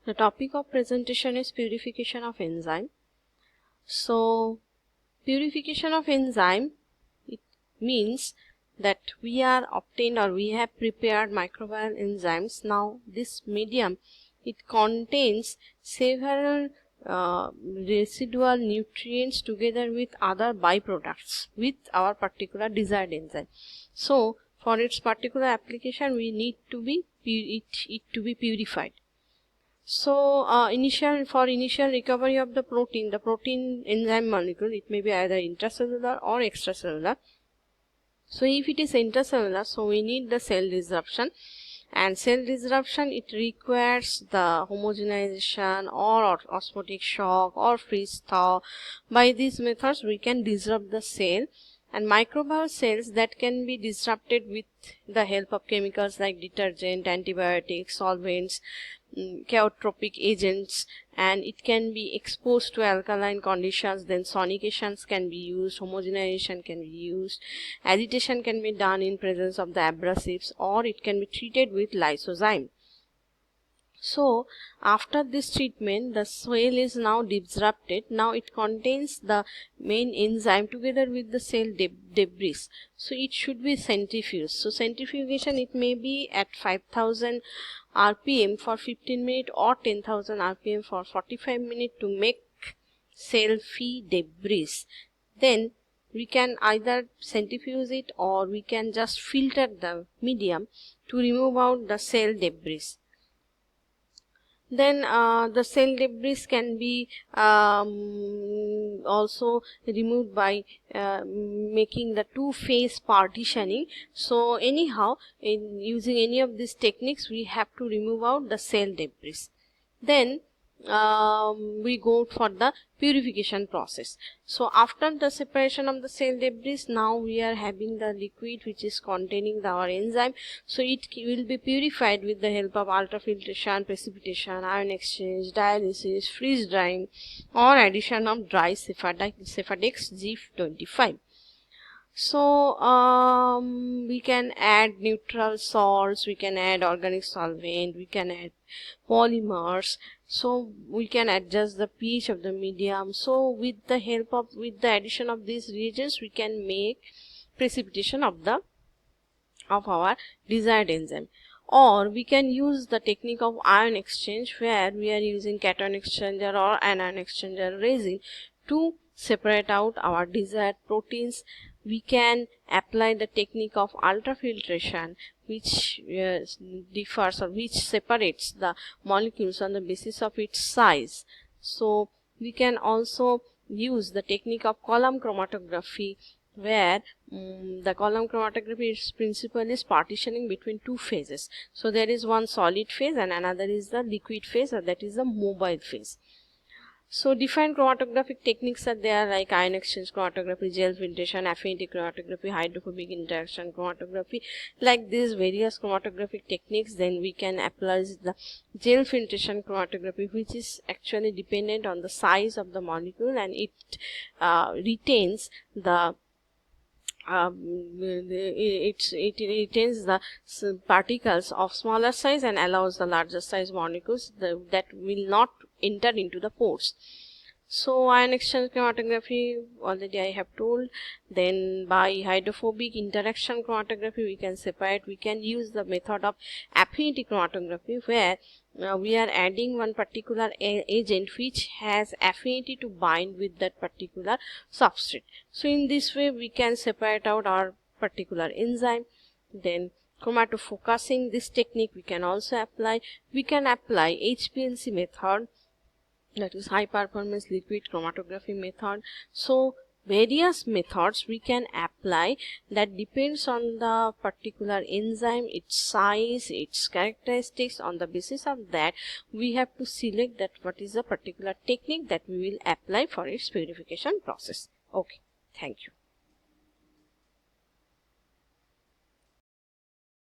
The topic of presentation is purification of enzyme. So, purification of enzyme, it means that we are obtained or we have prepared microbial enzymes. Now, this medium, it contains several residual nutrients together with other byproducts with our particular desired enzyme. So, for its particular application, we need to be it to be purified. So, for initial recovery of the protein enzyme molecule, it may be either intracellular or extracellular. So, if it is intracellular, so we need the cell disruption, and cell disruption, it requires the homogenization or osmotic shock or freeze thaw. By these methods, we can disrupt the cell, and microbial cells that can be disrupted with the help of chemicals like detergent, antibiotics, solvents, chaotropic agents, and it can be exposed to alkaline conditions. Then sonications can be used, homogenization can be used, agitation can be done in presence of the abrasives, or it can be treated with lysozyme. So, after this treatment, the cell is now disrupted. Now, it contains the main enzyme together with the cell debris. So, it should be centrifuged. So, centrifugation, it may be at 5000 RPM for 15 minutes or 10,000 RPM for 45 minutes to make cell-free debris. Then, we can either centrifuge it or we can just filter the medium to remove out the cell debris. Then the cell debris can be also removed by making the two-phase partitioning. So anyhow, in using any of these techniques, we have to remove out the cell debris. Then we go for the purification process. So after the separation of the cell debris, now we are having the liquid which is containing our enzyme. So it will be purified with the help of ultrafiltration, precipitation, ion exchange, dialysis, freeze drying, or addition of dry Cefadex G25. So we can add neutral salts, we can add organic solvent, we can add polymers. So we can adjust the pH of the medium. So with the addition of these reagents, we can make precipitation of our desired enzyme. Or we can use the technique of ion exchange, where we are using cation exchanger or anion exchanger resin to separate out our desired proteins. We can apply the technique of ultrafiltration, which differs or which separates the molecules on the basis of its size. So we can also use the technique of column chromatography, where the column chromatography principle is partitioning between two phases. So there is one solid phase and another is the liquid phase, or that is the mobile phase. So different chromatographic techniques are there, like ion exchange chromatography, gel filtration, affinity chromatography, hydrophobic interaction chromatography. Like these various chromatographic techniques, then we can apply the gel filtration chromatography, which is actually dependent on the size of the molecule, and it retains the it retains the particles of smaller size and allows the larger size molecules that will not enter into the pores. So ion exchange chromatography, already I have told. Then by hydrophobic interaction chromatography, we can use the method of affinity chromatography, where we are adding one particular agent which has affinity to bind with that particular substrate. So in this way, we can separate out our particular enzyme. Then chromatofocusing, this technique we can also apply. We can apply HPLC method, that is high performance liquid chromatography method. So various methods we can apply, that depends on the particular enzyme, its size, its characteristics. On the basis of that, we have to select that what is the particular technique that we will apply for its purification process. Okay, thank you.